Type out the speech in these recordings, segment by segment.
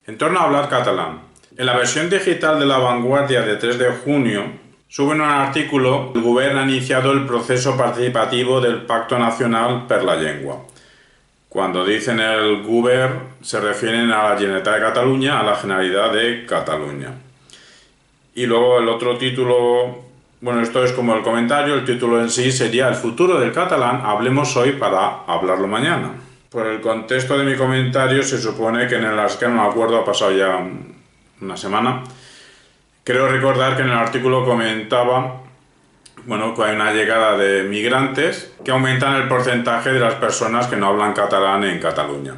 En torno a hablar catalán. En la versión digital de La Vanguardia de 3 de junio suben un artículo: el Govern ha iniciado el proceso participativo del Pacto Nacional per la Llengua. Cuando dicen el Govern se refieren a la Generalitat de Cataluña, a la Generalidad de Cataluña. Y luego el otro título, bueno, esto es como el comentario, el título en sí sería: el futuro del catalán, hablemos hoy para hablarlo mañana. Por el contexto de mi comentario se supone que en el artículo, no me acuerdo, ha pasado ya una semana, creo recordar que en el artículo comentaba, bueno, que hay una llegada de migrantes que aumentan el porcentaje de las personas que no hablan catalán en Cataluña.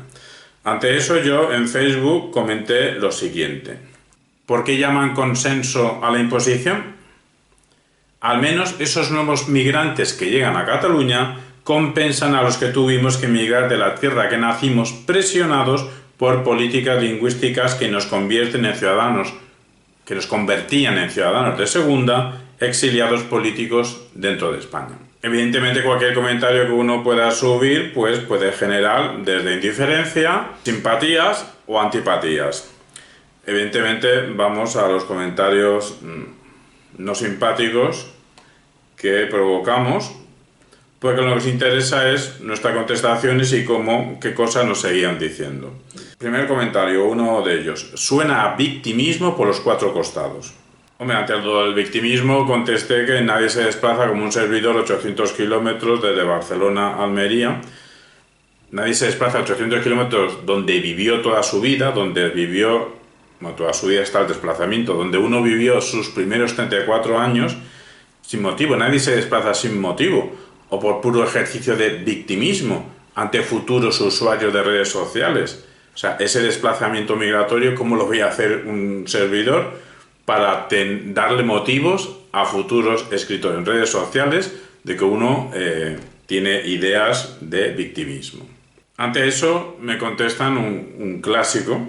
Ante eso yo en Facebook comenté lo siguiente: ¿por qué llaman consenso a la imposición? Al menos esos nuevos migrantes que llegan a Cataluña compensan a los que tuvimos que emigrar de la tierra que nacimos, presionados por políticas lingüísticas que nos convierten en ciudadanos, que nos convertían en ciudadanos de segunda, exiliados políticos dentro de España. Evidentemente cualquier comentario que uno pueda subir pues puede generar desde indiferencia, simpatías o antipatías. Evidentemente vamos a los comentarios no simpáticos que provocamos, porque lo que nos interesa es nuestras contestaciones y qué cosas nos seguían diciendo. Primer comentario, uno de ellos: suena a victimismo por los cuatro costados. Hombre, ante el victimismo contesté que nadie se desplaza como un servidor 800 kilómetros desde Barcelona a Almería. Nadie se desplaza 800 kilómetros donde vivió toda su vida, toda su vida está el desplazamiento, donde uno vivió sus primeros 34 años sin motivo. Nadie se desplaza sin motivo o por puro ejercicio de victimismo ante futuros usuarios de redes sociales. O sea, ese desplazamiento migratorio, ¿cómo lo voy a hacer un servidor para darle motivos a futuros escritores en redes sociales de que uno tiene ideas de victimismo? Ante eso me contestan un clásico: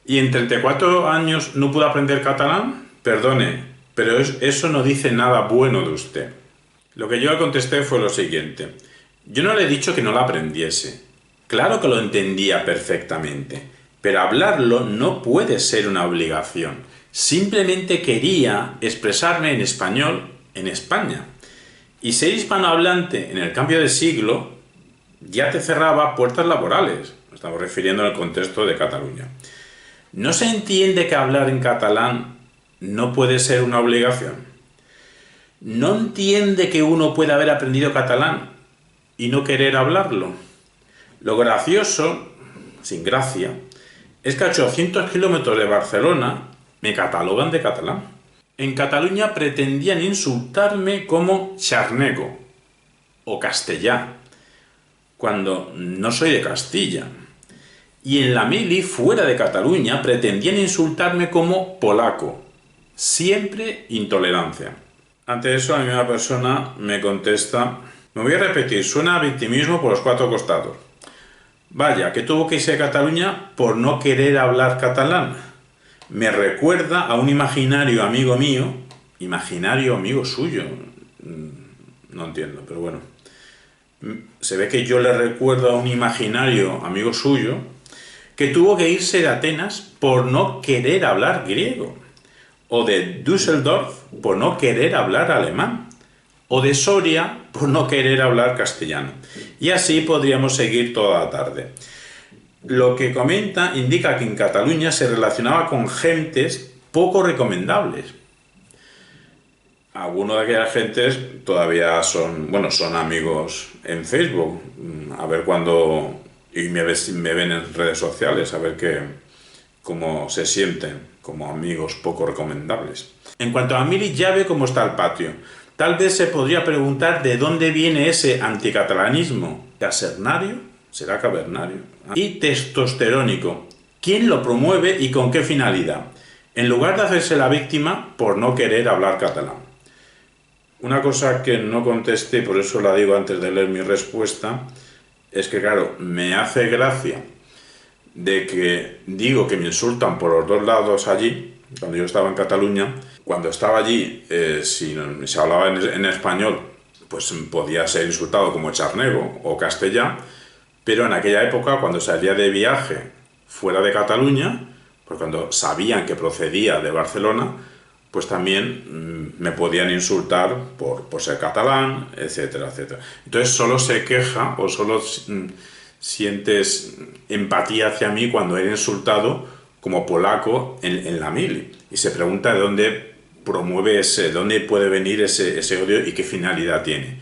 ¿y en 34 años no pudo aprender catalán? Perdone, pero eso no dice nada bueno de usted. Lo que yo le contesté fue lo siguiente: yo no le he dicho que no lo aprendiese. Claro que lo entendía perfectamente, pero hablarlo no puede ser una obligación. Simplemente quería expresarme en español en España. Y ser hispanohablante en el cambio de siglo ya te cerraba puertas laborales. Nos estamos refiriendo al contexto de Cataluña. ¿No se entiende que hablar en catalán no puede ser una obligación? ¿No entiende que uno puede haber aprendido catalán y no querer hablarlo? Lo gracioso, sin gracia, es que a 800 kilómetros de Barcelona me catalogan de catalán. En Cataluña pretendían insultarme como charnego o castellá, cuando no soy de Castilla. Y en la mili, fuera de Cataluña, pretendían insultarme como polaco. Siempre intolerancia. Ante eso, la misma persona me contesta: me voy a repetir, suena a victimismo por los cuatro costados. Vaya, que tuvo que irse de Cataluña por no querer hablar catalán. Me recuerda a un imaginario amigo mío, imaginario amigo suyo. No entiendo, pero bueno. Se ve que yo le recuerdo a un imaginario amigo suyo que tuvo que irse de Atenas por no querer hablar griego, o de Düsseldorf por no querer hablar alemán, o de Soria por no querer hablar castellano. Y así podríamos seguir toda la tarde. Lo que comenta indica que en Cataluña se relacionaba con gentes poco recomendables. Algunos de aquellas gentes todavía son amigos en Facebook. A ver cuándo... Y me ven en redes sociales, a ver cómo se sienten como amigos poco recomendables. En cuanto a Mili, ya ve cómo está el patio. Tal vez se podría preguntar de dónde viene ese anticatalanismo. ¿Casernario? ¿Será cavernario? Y testosterónico. ¿Quién lo promueve y con qué finalidad? En lugar de hacerse la víctima por no querer hablar catalán. Una cosa que no contesté, por eso la digo antes de leer mi respuesta, es que, claro, me hace gracia de que digo que me insultan por los dos lados allí, cuando yo estaba en Cataluña. Cuando estaba allí, si se hablaba en español, pues podía ser insultado como charnego o castellá, pero en aquella época, cuando salía de viaje fuera de Cataluña, Porque cuando sabían que procedía de Barcelona, pues también me podían insultar por ser catalán, etcétera, etcétera. Entonces solo se queja o solo sientes empatía hacia mí cuando he insultado como polaco en la mili. Y se pregunta de dónde promueve dónde puede venir ese odio y qué finalidad tiene.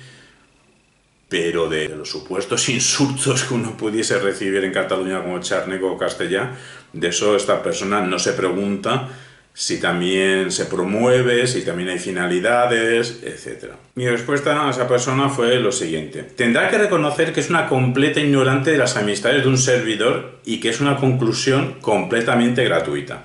Pero de los supuestos insultos que uno pudiese recibir en Cataluña como charnego o castellá, de eso esta persona no se pregunta si también se promueve, si también hay finalidades, etc. Mi respuesta a esa persona fue lo siguiente: tendrá que reconocer que es una completa ignorante de las amistades de un servidor y que es una conclusión completamente gratuita.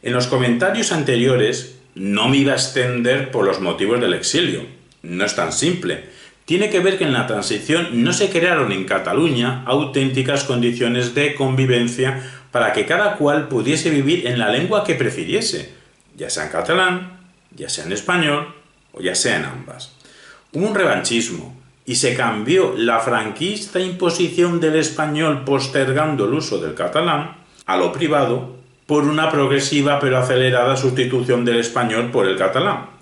En los comentarios anteriores no me iba a extender por los motivos del exilio. No es tan simple. Tiene que ver que en la transición no se crearon en Cataluña auténticas condiciones de convivencia para que cada cual pudiese vivir en la lengua que prefiriese, ya sea en catalán, ya sea en español o ya sea en ambas. Hubo un revanchismo y se cambió la franquista imposición del español postergando el uso del catalán a lo privado por una progresiva pero acelerada sustitución del español por el catalán.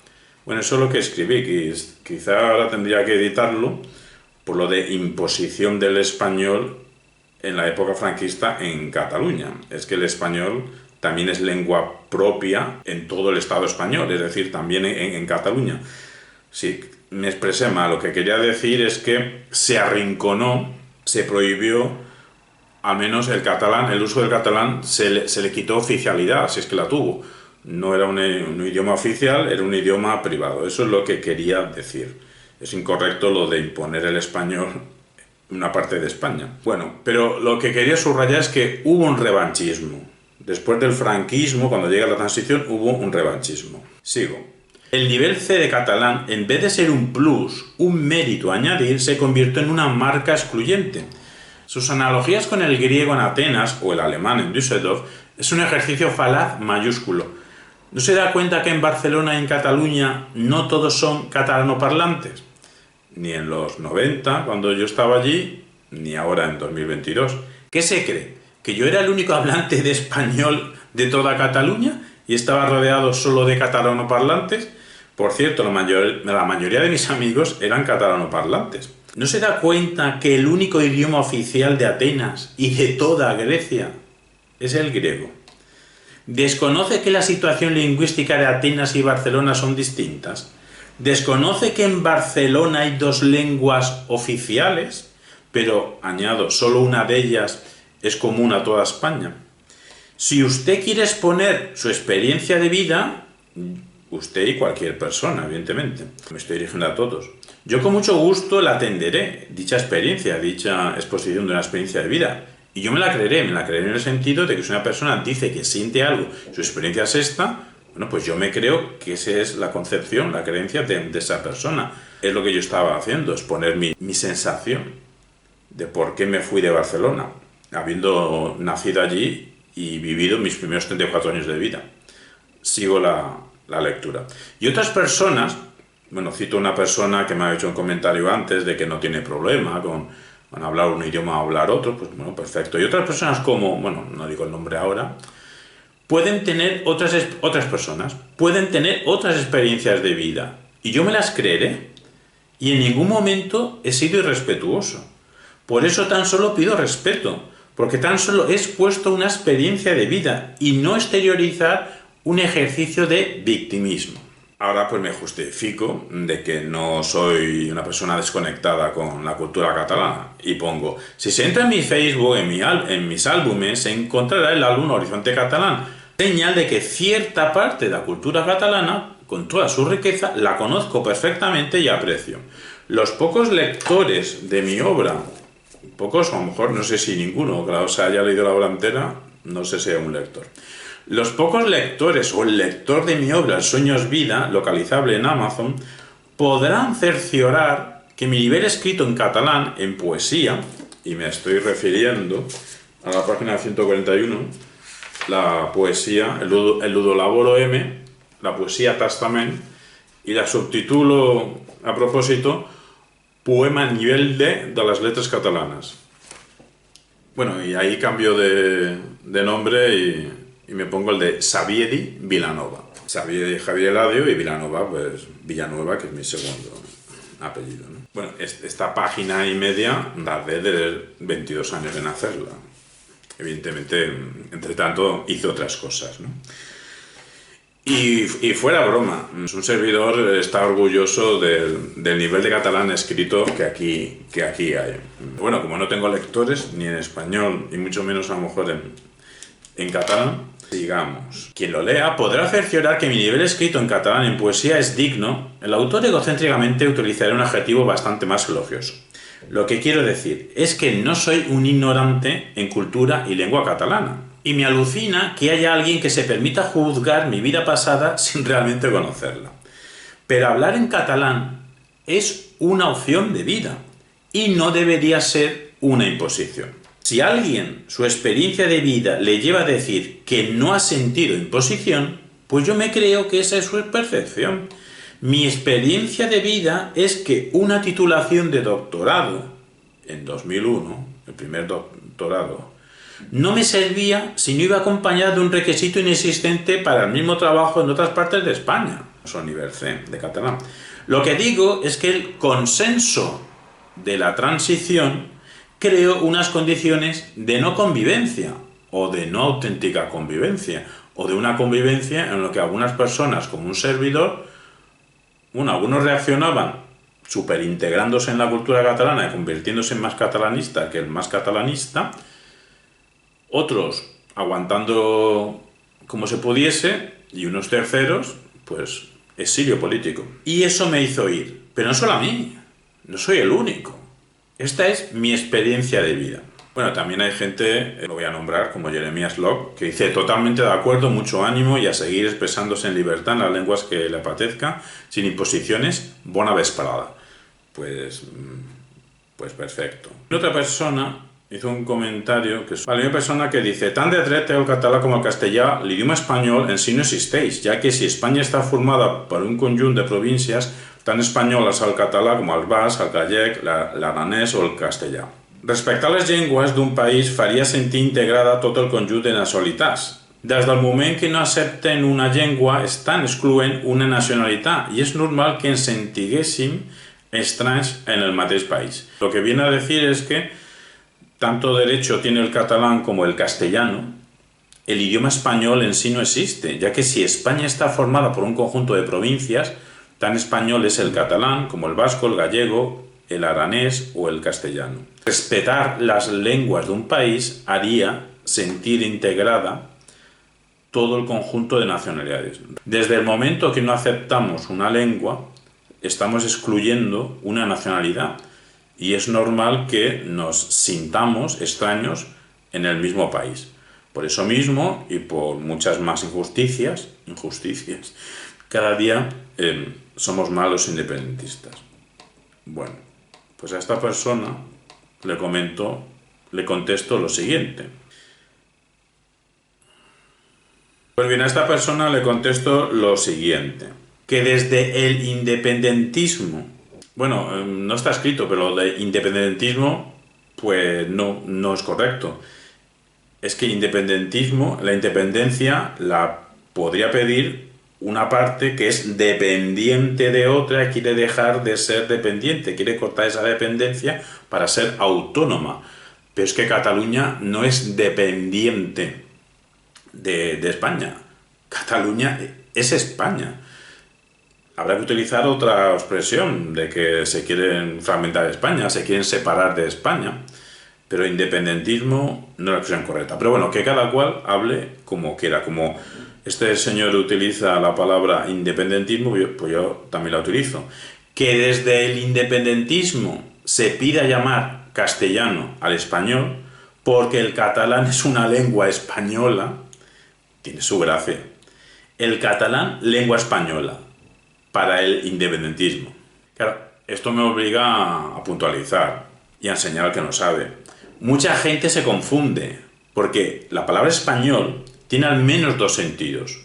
Bueno, eso es lo que escribí, quizá ahora tendría que editarlo por lo de imposición del español en la época franquista en Cataluña. Es que el español también es lengua propia en todo el Estado español, es decir, también en Cataluña. Si me expresé mal, lo que quería decir es que se arrinconó, se prohibió, al menos el catalán, el uso del catalán se le quitó oficialidad, si es que la tuvo. No era un idioma oficial, era un idioma privado. Eso es lo que quería decir. Es incorrecto lo de imponer el español en una parte de España. Bueno, pero lo que quería subrayar es que hubo un revanchismo. Después del franquismo, cuando llega la transición, hubo un revanchismo. Sigo. El nivel C de catalán, en vez de ser un plus, un mérito a añadir, se convirtió en una marca excluyente. Sus analogías con el griego en Atenas o el alemán en Düsseldorf es un ejercicio falaz mayúsculo. ¿No se da cuenta que en Barcelona y en Cataluña no todos son catalanoparlantes? Ni en los 90, cuando yo estaba allí, ni ahora en 2022. ¿Qué se cree? ¿Que yo era el único hablante de español de toda Cataluña y estaba rodeado solo de catalanoparlantes? Por cierto, la mayoría de mis amigos eran catalanoparlantes. ¿No se da cuenta que el único idioma oficial de Atenas y de toda Grecia es el griego? ¿Desconoce que la situación lingüística de Atenas y Barcelona son distintas? ¿Desconoce que en Barcelona hay dos lenguas oficiales, pero, añado, solo una de ellas es común a toda España? Si usted quiere exponer su experiencia de vida, usted y cualquier persona, evidentemente, me estoy dirigiendo a todos, yo con mucho gusto la atenderé, dicha experiencia, dicha exposición de una experiencia de vida. Y yo me la creeré en el sentido de que si una persona dice que siente algo, su experiencia es esta, bueno, pues yo me creo que esa es la concepción, la creencia de esa persona. Es lo que yo estaba haciendo, exponer mi sensación de por qué me fui de Barcelona, habiendo nacido allí y vivido mis primeros 34 años de vida. Sigo la lectura. Y otras personas, bueno, cito una persona que me ha hecho un comentario antes de que no tiene problema con hablar un idioma o hablar otro, pues bueno, perfecto. Y otras personas como, bueno, no digo el nombre ahora, pueden tener otras personas, pueden tener otras experiencias de vida. Y yo me las creeré. Y en ningún momento he sido irrespetuoso. Por eso tan solo pido respeto, porque tan solo he expuesto una experiencia de vida y no exteriorizar un ejercicio de victimismo. Ahora pues me justifico de que no soy una persona desconectada con la cultura catalana y pongo: si se entra en mi Facebook, en mis álbumes, se encontrará el álbum Horizonte Catalán, señal de que cierta parte de la cultura catalana, con toda su riqueza, la conozco perfectamente y aprecio. Los pocos lectores de mi obra, pocos a lo mejor no sé si ninguno, claro, se haya leído la obra entera, no sé si es un lector. Los pocos lectores o el lector de mi obra, El sueño es vida, localizable en Amazon, podrán cerciorar que mi nivel escrito en catalán, en poesía, y me estoy refiriendo a la página 141, la poesía, el Ludolaboro M, la poesía Testament, y la subtitulo, a propósito, Poema a nivel de las letras catalanas. Bueno, y ahí cambio de nombre y me pongo el de Xavier Vilanova. Xavier Javier Eladio y Vilanova, pues Villanueva, que es mi segundo apellido, ¿no? Bueno, esta página y media tardé de 22 años en hacerla. Evidentemente, entre tanto, hice otras cosas, ¿no? Y fuera broma, un servidor está orgulloso del nivel de catalán escrito que aquí hay. Bueno, como no tengo lectores, ni en español, y mucho menos a lo mejor en catalán, digamos, quien lo lea podrá cerciorar que mi nivel escrito en catalán en poesía es digno. El autor egocéntricamente utilizará un adjetivo bastante más elogioso. Lo que quiero decir es que no soy un ignorante en cultura y lengua catalana. Y me alucina que haya alguien que se permita juzgar mi vida pasada sin realmente conocerla. Pero hablar en catalán es una opción de vida y no debería ser una imposición. Si alguien, su experiencia de vida le lleva a decir que no ha sentido imposición, pues yo me creo que esa es su percepción. Mi experiencia de vida es que una titulación de doctorado, en 2001, el primer doctorado, no me servía si no iba acompañada de un requisito inexistente para el mismo trabajo en otras partes de España, son nivel C de catalán. Lo que digo es que el consenso de la transición creó unas condiciones de no convivencia, o de no auténtica convivencia, o de una convivencia en la que algunas personas, como un servidor, bueno, algunos reaccionaban superintegrándose en la cultura catalana y convirtiéndose en más catalanista que el más catalanista, otros aguantando como se pudiese, y unos terceros, pues, exilio político. Y eso me hizo ir. Pero no solo a mí, no soy el único. Esta es mi experiencia de vida. Bueno, también hay gente, lo voy a nombrar, como Jeremías Locke, que dice totalmente de acuerdo, mucho ánimo y a seguir expresándose en libertad en las lenguas que le apetezca, sin imposiciones, bona vesprada. Pues perfecto. Otra persona hizo un comentario que es una persona que dice tan de dret el català com el castellà, l'idioma espanyol en si no existeix, ja que si Espanya està formada per un conjunt de províncies, tan espanyoles el català com el basc, el gallec, l'aranès o el castellà. Respectar les llengües d'un país faria sentir integrada tot el conjunt de nacionalitats. Des del moment que no accepten una llengua, estan excloent una nacionalitat i és normal que ens sentiguéssim estranys en el mateix país. Lo que viene a decir es que tanto derecho tiene el catalán como el castellano. El idioma español en sí no existe, ya que si España está formada por un conjunto de provincias, tan español es el catalán como el vasco, el gallego, el aranés o el castellano. Respetar las lenguas de un país haría sentir integrada todo el conjunto de nacionalidades. Desde el momento que no aceptamos una lengua, estamos excluyendo una nacionalidad. Y es normal que nos sintamos extraños en el mismo país. Por eso mismo, y por muchas más injusticias, cada día somos más los independentistas. Bueno, pues a esta persona le contesto lo siguiente. Pues bien, a esta persona le contesto lo siguiente. Que desde el independentismo, bueno, no está escrito, pero lo de independentismo, pues no es correcto. Es que independentismo, la independencia la podría pedir una parte que es dependiente de otra, quiere dejar de ser dependiente, quiere cortar esa dependencia para ser autónoma. Pero es que Cataluña no es dependiente de España. Cataluña es España. Habrá que utilizar otra expresión de que se quieren fragmentar España, se quieren separar de España, pero independentismo no es la expresión correcta. Pero bueno, que cada cual hable como quiera. Como este señor utiliza la palabra independentismo, pues yo también la utilizo. Que desde el independentismo se pida llamar castellano al español porque el catalán es una lengua española, tiene su gracia. El catalán, lengua española para el independentismo. Claro, esto me obliga a puntualizar y a enseñar al que no sabe. Mucha gente se confunde, porque la palabra español tiene al menos dos sentidos.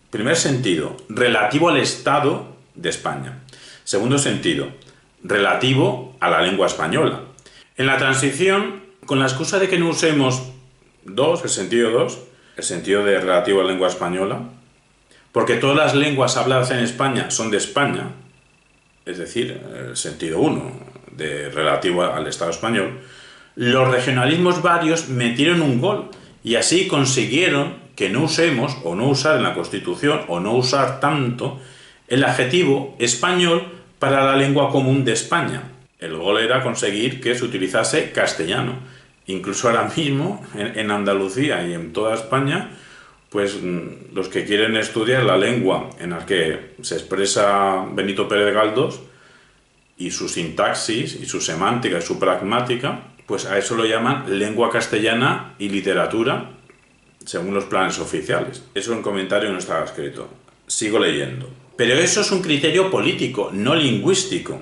Primer sentido, relativo al Estado de España. Segundo sentido, relativo a la lengua española. En la transición, con la excusa de que no usemos el sentido 2, el sentido de relativo a la lengua española, porque todas las lenguas habladas en España son de España, es decir, el sentido 1 de relativo al Estado español. Los regionalismos varios metieron un gol y así consiguieron que no usemos o no usar en la Constitución o no usar tanto el adjetivo español para la lengua común de España. El gol era conseguir que se utilizase castellano. Incluso ahora mismo en Andalucía y en toda España, pues los que quieren estudiar la lengua en la que se expresa Benito Pérez Galdós y su sintaxis y su semántica y su pragmática, pues a eso lo llaman lengua castellana y literatura según los planes oficiales. Eso en comentario no estaba escrito. Sigo leyendo. Pero eso es un criterio político, no lingüístico.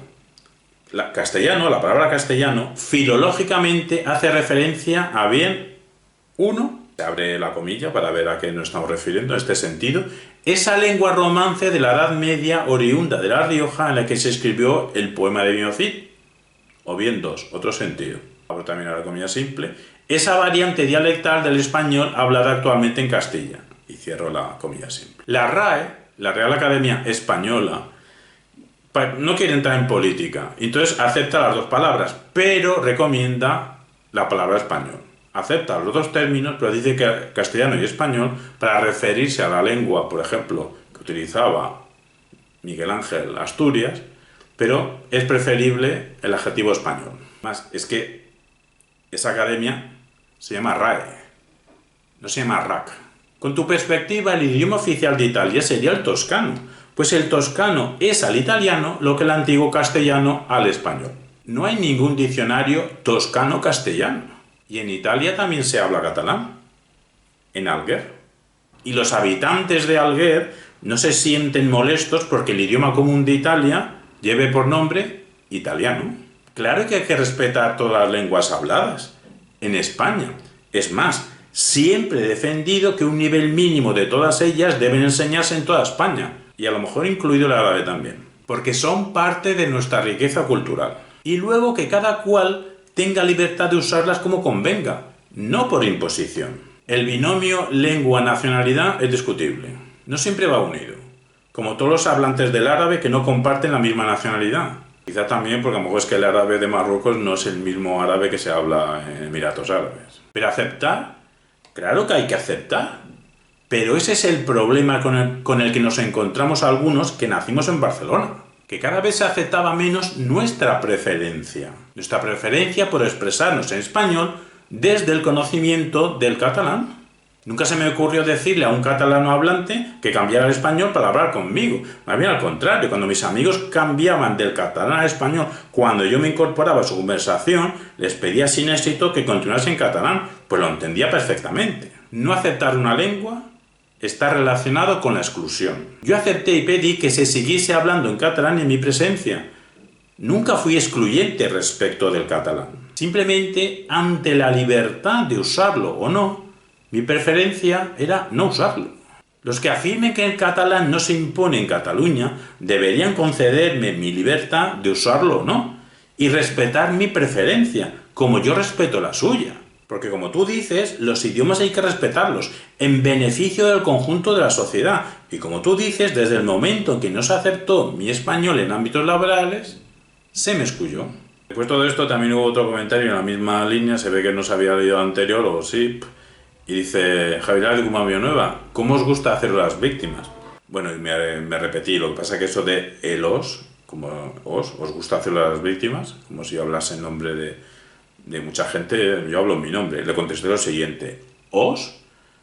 La palabra castellano, filológicamente hace referencia a bien, uno, se abre la comilla para ver a qué nos estamos refiriendo en este sentido, esa lengua romance de la Edad Media oriunda de La Rioja en la que se escribió el poema de Viñocid. O bien dos, otro sentido. Abro también la comilla simple. Esa variante dialectal del español hablada actualmente en Castilla. Y cierro la comilla simple. La RAE, la Real Academia Española, no quiere entrar en política, entonces acepta las dos palabras, pero recomienda la palabra español. Acepta los dos términos, pero dice que castellano y español para referirse a la lengua, por ejemplo, que utilizaba Miguel Ángel Asturias, pero es preferible el adjetivo español. Más, es que esa academia se llama RAE, no se llama RAC. Con tu perspectiva, el idioma oficial de Italia sería el toscano, pues el toscano es al italiano lo que el antiguo castellano al español. No hay ningún diccionario toscano-castellano. Y en Italia también se habla catalán, en Alguer. Y los habitantes de Alguer no se sienten molestos porque el idioma común de Italia lleve por nombre italiano. Claro que hay que respetar todas las lenguas habladas en España. Es más, siempre he defendido que un nivel mínimo de todas ellas deben enseñarse en toda España. Y a lo mejor incluido el árabe también, porque son parte de nuestra riqueza cultural. Y luego que cada cual tenga libertad de usarlas como convenga, no por imposición. El binomio lengua-nacionalidad es discutible. No siempre va unido, como todos los hablantes del árabe que no comparten la misma nacionalidad. Quizá también porque a lo mejor es que el árabe de Marruecos no es el mismo árabe que se habla en Emiratos Árabes. Pero aceptar, claro que hay que aceptar. Pero ese es el problema con el que nos encontramos algunos que nacimos en Barcelona, que cada vez se aceptaba menos nuestra preferencia por expresarnos en español desde el conocimiento del catalán. Nunca se me ocurrió decirle a un catalano hablante que cambiara al español para hablar conmigo. Más bien al contrario, cuando mis amigos cambiaban del catalán al español, cuando yo me incorporaba a su conversación, les pedía sin éxito que continuase en catalán, pues lo entendía perfectamente. No aceptar una lengua está relacionado con la exclusión. Yo acepté y pedí que se siguiese hablando en catalán en mi presencia. Nunca fui excluyente respecto del catalán. Simplemente, ante la libertad de usarlo o no, mi preferencia era no usarlo. Los que afirmen que el catalán no se impone en Cataluña deberían concederme mi libertad de usarlo o no, y respetar mi preferencia, como yo respeto la suya. Porque como tú dices, los idiomas hay que respetarlos, en beneficio del conjunto de la sociedad. Y como tú dices, desde el momento en que no se aceptó mi español en ámbitos laborales, se me excluyó. Después de todo esto también hubo otro comentario en la misma línea, se ve que no se había leído anterior, o sí, y dice Javier de Guzmán Villanueva, ¿cómo os gusta hacerlo a las víctimas? Bueno, y me repetí, lo que pasa es que eso de el os, como os gusta hacerlo a las víctimas, como si yo hablase en nombre de mucha gente, yo hablo en mi nombre. Le contesté lo siguiente, os,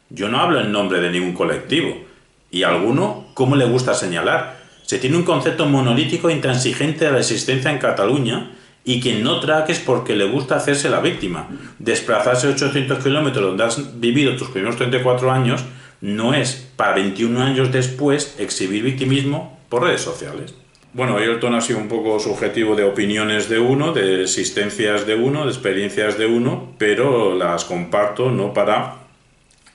yo no hablo en nombre de ningún colectivo, y a alguno, ¿cómo le gusta señalar? Se tiene un concepto monolítico e intransigente de la existencia en Cataluña, y quien no traque es porque le gusta hacerse la víctima. Desplazarse 800 kilómetros donde has vivido tus primeros 34 años no es, para 21 años después, exhibir victimismo por redes sociales. Bueno, hoy el tono ha sido un poco subjetivo de opiniones de uno, de existencias de uno, de experiencias de uno, pero las comparto no para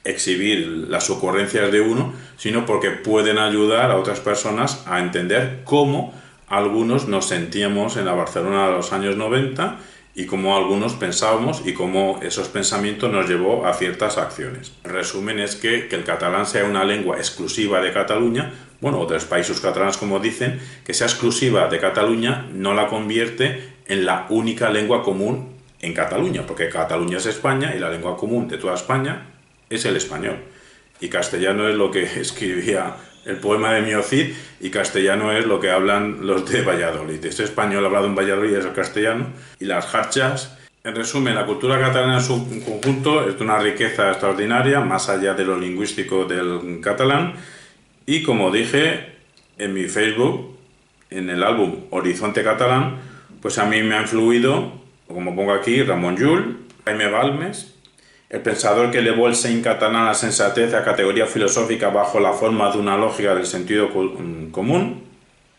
exhibir las ocurrencias de uno, sino porque pueden ayudar a otras personas a entender cómo algunos nos sentíamos en la Barcelona de los años 90 y cómo algunos pensábamos y cómo esos pensamientos nos llevó a ciertas acciones. En resumen, es que el catalán sea una lengua exclusiva de Cataluña, bueno, o de los países catalanes, como dicen, que sea exclusiva de Cataluña no la convierte en la única lengua común en Cataluña, porque Cataluña es España y la lengua común de toda España es el español. Y castellano es lo que escribía el poema de Mio Cid, y castellano es lo que hablan los de Valladolid. Este español hablado en Valladolid es el castellano, y las jarchas. En resumen, la cultura catalana en su conjunto es de una riqueza extraordinaria, más allá de lo lingüístico del catalán, y como dije en mi Facebook, en el álbum Horizonte Catalán, pues a mí me ha influido, como pongo aquí, Ramon Llull, Jaime Balmes, el pensador que elevó el sein catalán a la sensatez a categoría filosófica bajo la forma de una lógica del sentido común.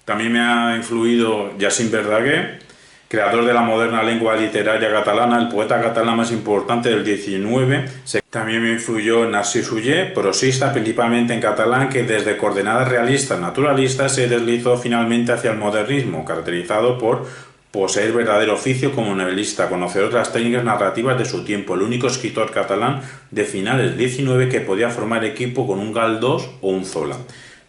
También me ha influido Jacint Verdaguer, creador de la moderna lengua literaria catalana, el poeta catalán más importante del XIX. También me influyó Narcís Oller, prosista principalmente en catalán, que desde coordenadas realistas naturalistas se deslizó finalmente hacia el modernismo, caracterizado por poseer verdadero oficio como novelista, conocedor de las técnicas narrativas de su tiempo, el único escritor catalán de finales del XIX que podía formar equipo con un Galdós o un Zola.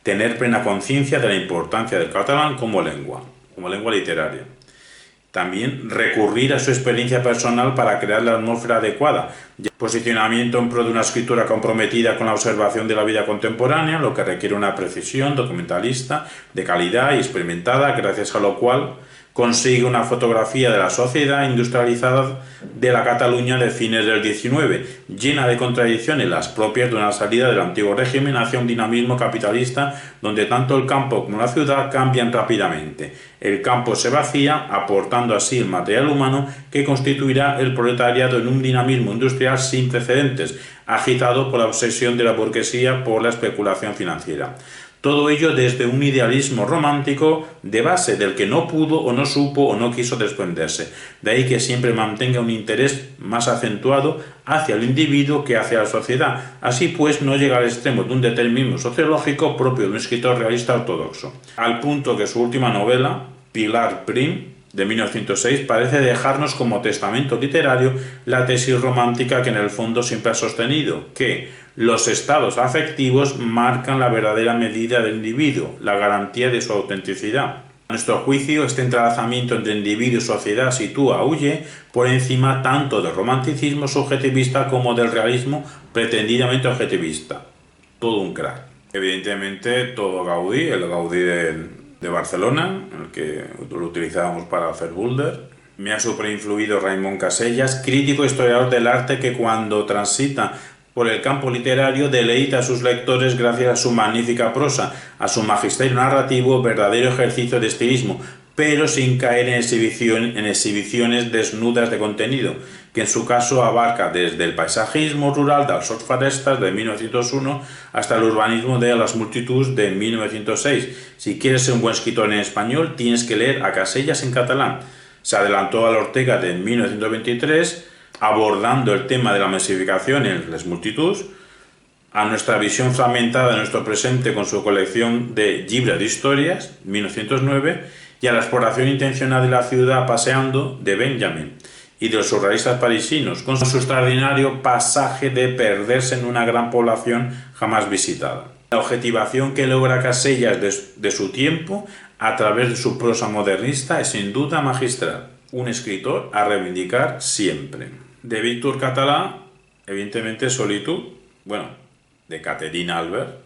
Tener plena conciencia de la importancia del catalán como lengua literaria. También recurrir a su experiencia personal para crear la atmósfera adecuada. Posicionamiento en pro de una escritura comprometida con la observación de la vida contemporánea, lo que requiere una precisión documentalista de calidad y experimentada, gracias a lo cual consigue una fotografía de la sociedad industrializada de la Cataluña de fines del XIX, llena de contradicciones, las propias de una salida del antiguo régimen hacia un dinamismo capitalista donde tanto el campo como la ciudad cambian rápidamente. El campo se vacía, aportando así el material humano que constituirá el proletariado en un dinamismo industrial sin precedentes, agitado por la obsesión de la burguesía por la especulación financiera. Todo ello desde un idealismo romántico de base del que no pudo o no supo o no quiso desprenderse. De ahí que siempre mantenga un interés más acentuado hacia el individuo que hacia la sociedad. Así pues, no llega al extremo de un determinismo sociológico propio de un escritor realista ortodoxo. Al punto que su última novela, Pilar Prim, de 1906, parece dejarnos como testamento literario la tesis romántica que en el fondo siempre ha sostenido, que los estados afectivos marcan la verdadera medida del individuo, la garantía de su autenticidad. A nuestro juicio, este entrelazamiento entre individuo y sociedad sitúa a Oller por encima tanto del romanticismo subjetivista como del realismo pretendidamente objetivista. Todo un crack. Evidentemente, todo Gaudí, el Gaudí de Barcelona, el que lo utilizábamos para hacer Boulder. Me ha superinfluido Raimon Casellas, crítico historiador del arte que cuando transita por el campo literario deleita a sus lectores gracias a su magnífica prosa, a su magisterio narrativo, verdadero ejercicio de estilismo, pero sin caer en exhibiciones desnudas de contenido, que en su caso abarca desde el paisajismo rural de Als Forestas de 1901 hasta el urbanismo de Las Multituds de 1906. Si quieres ser un buen escritor en español, tienes que leer a Casellas en catalán. Se adelantó a la Ortega de 1923, abordando el tema de la masificación en Las Multituds, a nuestra visión fragmentada de nuestro presente con su colección de Llibre d'Històries, 1909, y a la exploración intencional de la ciudad paseando de Benjamin y de los surrealistas parisinos, con su extraordinario pasaje de perderse en una gran población jamás visitada. La objetivación que logra Casellas de su tiempo a través de su prosa modernista es sin duda magistral. Un escritor a reivindicar siempre. De Víctor Català, evidentemente Solitud, de Caterina Albert.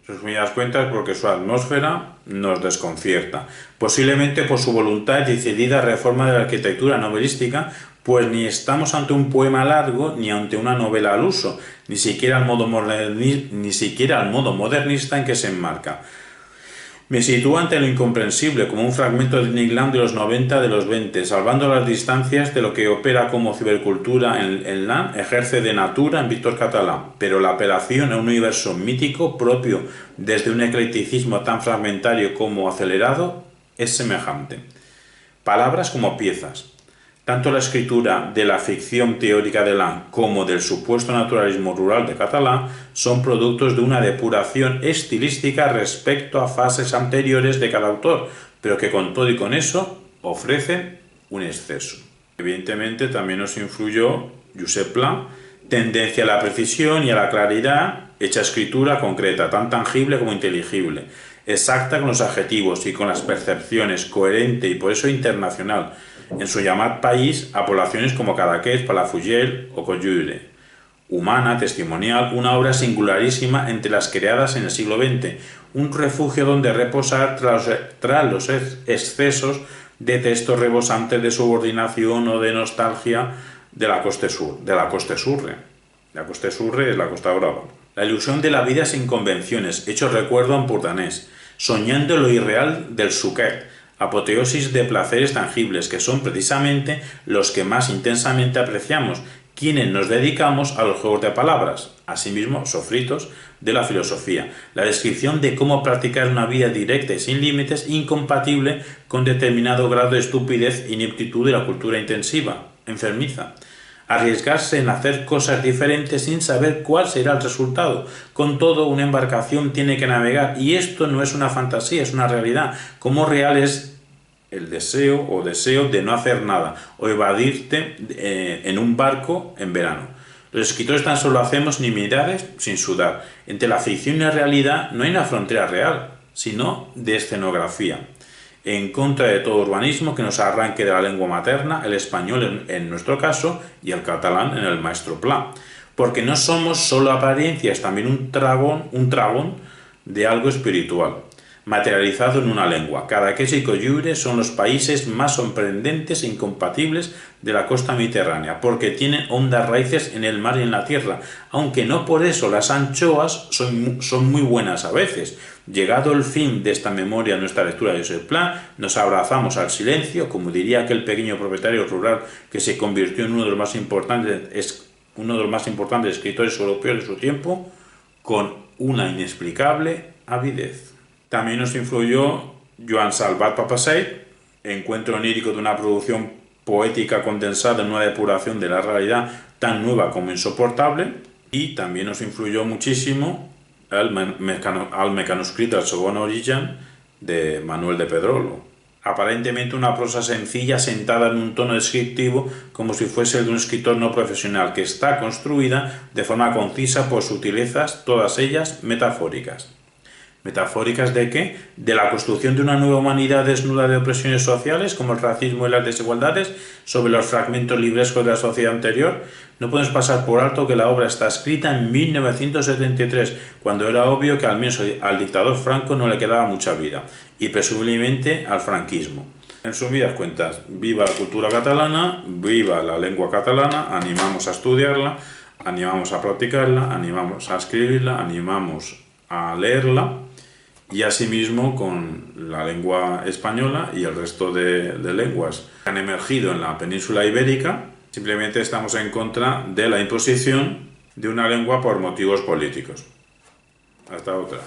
Resumidas cuentas, porque su atmósfera nos desconcierta, posiblemente por su voluntad y decidida reforma de la arquitectura novelística, pues ni estamos ante un poema largo ni ante una novela al uso, ni siquiera al modo modernista en que se enmarca. Me sitúo ante lo incomprensible, como un fragmento de Nick Land de los 90 de los 20, salvando las distancias de lo que opera como cibercultura en Land ejerce de natura en Víctor Català, pero la apelación a un universo mítico propio desde un eclecticismo tan fragmentario como acelerado es semejante. Palabras como piezas. Tanto la escritura de la ficción teórica de Land como del supuesto naturalismo rural de Català son productos de una depuración estilística respecto a fases anteriores de cada autor, pero que con todo y con eso ofrecen un exceso. Evidentemente también nos influyó Josep Pla, tendencia a la precisión y a la claridad, hecha escritura concreta, tan tangible como inteligible, exacta con los adjetivos y con las percepciones, coherente y por eso internacional, en su llamado país a poblaciones como Cadaqués, Palafrugell o Cotlliure. Humana, testimonial, una obra singularísima entre las creadas en el siglo XX, un refugio donde reposar tras los excesos de textos rebosantes de subordinación o de nostalgia de la Costa Surre. La Costa Surre es la Costa Brava. La ilusión de la vida sin convenciones, hecho recuerdo empordanés, soñando lo irreal del suquet, apoteosis de placeres tangibles que son precisamente los que más intensamente apreciamos, quienes nos dedicamos a los juegos de palabras, asimismo sofritos de la filosofía, la descripción de cómo practicar una vida directa y sin límites incompatible con determinado grado de estupidez e ineptitud de la cultura intensiva, enfermiza. Arriesgarse en hacer cosas diferentes sin saber cuál será el resultado. Con todo, una embarcación tiene que navegar y esto no es una fantasía, es una realidad. Como real es el deseo de no hacer nada o evadirte en un barco en verano. Los escritores tan solo hacemos nimiedades sin sudar. Entre la ficción y la realidad no hay una frontera real, sino de escenografía. En contra de todo urbanismo que nos arranque de la lengua materna, el español en nuestro caso y el catalán en el maestro Pla. Porque no somos solo apariencias, también un dragón de algo espiritual, materializado en una lengua. Cadaqués y Cotlliure son los países más sorprendentes e incompatibles de la costa mediterránea, porque tienen hondas raíces en el mar y en la tierra, aunque no por eso las anchoas son muy buenas a veces. Llegado el fin de esta memoria, nuestra lectura de Josep Pla, nos abrazamos al silencio, como diría aquel pequeño propietario rural que se convirtió en uno de los más importantes escritores europeos de su tiempo, con una inexplicable avidez. También nos influyó Joan Salvat Papasseit, encuentro onírico de una producción poética condensada en una depuración de la realidad tan nueva como insoportable, y también nos influyó muchísimo al mecanoscrit del Segon Origen de Manuel de Pedrolo. Aparentemente una prosa sencilla sentada en un tono descriptivo como si fuese el de un escritor no profesional, que está construida de forma concisa por sutilezas, todas ellas metafóricas. ¿Metafóricas de qué? De la construcción de una nueva humanidad desnuda de opresiones sociales como el racismo y las desigualdades sobre los fragmentos librescos de la sociedad anterior. No podemos pasar por alto que la obra está escrita en 1973, cuando era obvio que al menos al dictador Franco no le quedaba mucha vida, y presumiblemente al franquismo. En resumidas cuentas, viva la cultura catalana, viva la lengua catalana, animamos a estudiarla, animamos a practicarla, animamos a escribirla, animamos a leerla, y asimismo con la lengua española y el resto de lenguas que han emergido en la península ibérica. Simplemente estamos en contra de la imposición de una lengua por motivos políticos. Hasta otra.